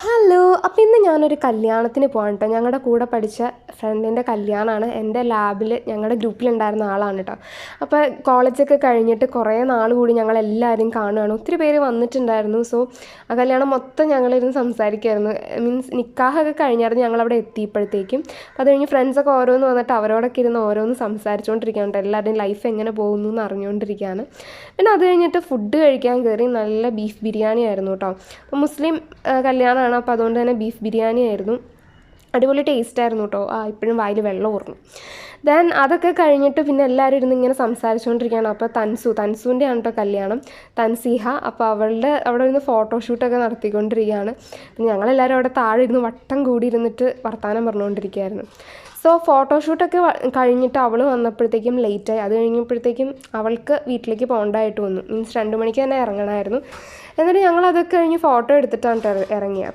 Hello! അപ്പോൾ ഇന്ന് ഞാനൊരു കല്യാണത്തിന് പോവാണ് ട്ടോ. ഞങ്ങളുടെ കൂടെ പഠിച്ച ഫ്രണ്ടിൻ്റെ കല്യാണമാണ്. എൻ്റെ ലാബിൽ ഞങ്ങളുടെ ഗ്രൂപ്പിലുണ്ടായിരുന്ന ആളാണ് ട്ടോ. അപ്പോൾ കോളേജൊക്കെ കഴിഞ്ഞിട്ട് കുറേ നാൾ കൂടി ഞങ്ങളെല്ലാവരും കാണുകയാണ്. ഒത്തിരി പേര് വന്നിട്ടുണ്ടായിരുന്നു. സോ ആ കല്യാണം മൊത്തം ഞങ്ങളിരുന്ന് സംസാരിക്കുമായിരുന്നു. മീൻസ് നിക്കാഹൊക്കെ കഴിഞ്ഞായിരുന്നു ഞങ്ങളവിടെ എത്തിയപ്പോഴത്തേക്കും. അപ്പോൾ അത് കഴിഞ്ഞ് ഫ്രണ്ട്സൊക്കെ ഓരോന്ന് വന്നിട്ട് അവരോടൊക്കെ ഇരുന്ന് ഓരോന്ന് സംസാരിച്ചുകൊണ്ടിരിക്കുകയാണ് ട്ടോ. എല്ലാവരുടെയും ലൈഫ് എങ്ങനെ പോകുന്നു എന്ന് അറിഞ്ഞുകൊണ്ടിരിക്കുകയാണ്. പിന്നെ അത് കഴിഞ്ഞിട്ട് ഫുഡ് കഴിക്കാൻ കയറി. നല്ല ബീഫ് ബിരിയാണി ആയിരുന്നു ട്ടോ. അപ്പോൾ മുസ്ലിം കല്യാണമാണ്. അപ്പോൾ അതുകൊണ്ട് തന്നെ ബീഫ് ബിരിയാണി ആയിരുന്നു. അടിപൊളി ടേസ്റ്റ് ആയിരുന്നു കേട്ടോ. ഇപ്പോഴും വായിൽ വെള്ളം ഊർന്നു. ദെൻ അതൊക്കെ കഴിഞ്ഞിട്ട് പിന്നെ എല്ലാവരും ഇരുന്ന് ഇങ്ങനെ സംസാരിച്ചുകൊണ്ടിരിക്കുകയാണ്. അപ്പോൾ തൻസുവിൻ്റെ ആണ് കേട്ടോ കല്യാണം, തൻസീഹ. അപ്പോൾ അവിടെ ഇരുന്ന് ഫോട്ടോഷൂട്ടൊക്കെ നടത്തിക്കൊണ്ടിരിക്കുകയാണ്. പിന്നെ ഞങ്ങളെല്ലാവരും അവിടെ താഴെ ഇരുന്ന് വട്ടം കൂടി ഇരുന്നിട്ട് വർത്തമാനം പറഞ്ഞുകൊണ്ടിരിക്കുകയായിരുന്നു. സോ ഫോട്ടോഷൂട്ടൊക്കെ കഴിഞ്ഞിട്ട് അവൾ വന്നപ്പോഴത്തേക്കും ലേറ്റായി. അത് കഴിഞ്ഞപ്പോഴത്തേക്കും അവൾക്ക് വീട്ടിലേക്ക് പോകേണ്ടതായിട്ട് വന്നു. മീൻസ് 2 മണിക്ക് തന്നെ ഇറങ്ങണമായിരുന്നു. എന്നിട്ട് ഞങ്ങളതൊക്കെ കഴിഞ്ഞ് ഫോട്ടോ എടുത്തിട്ടാണ് ഇറങ്ങിയത്.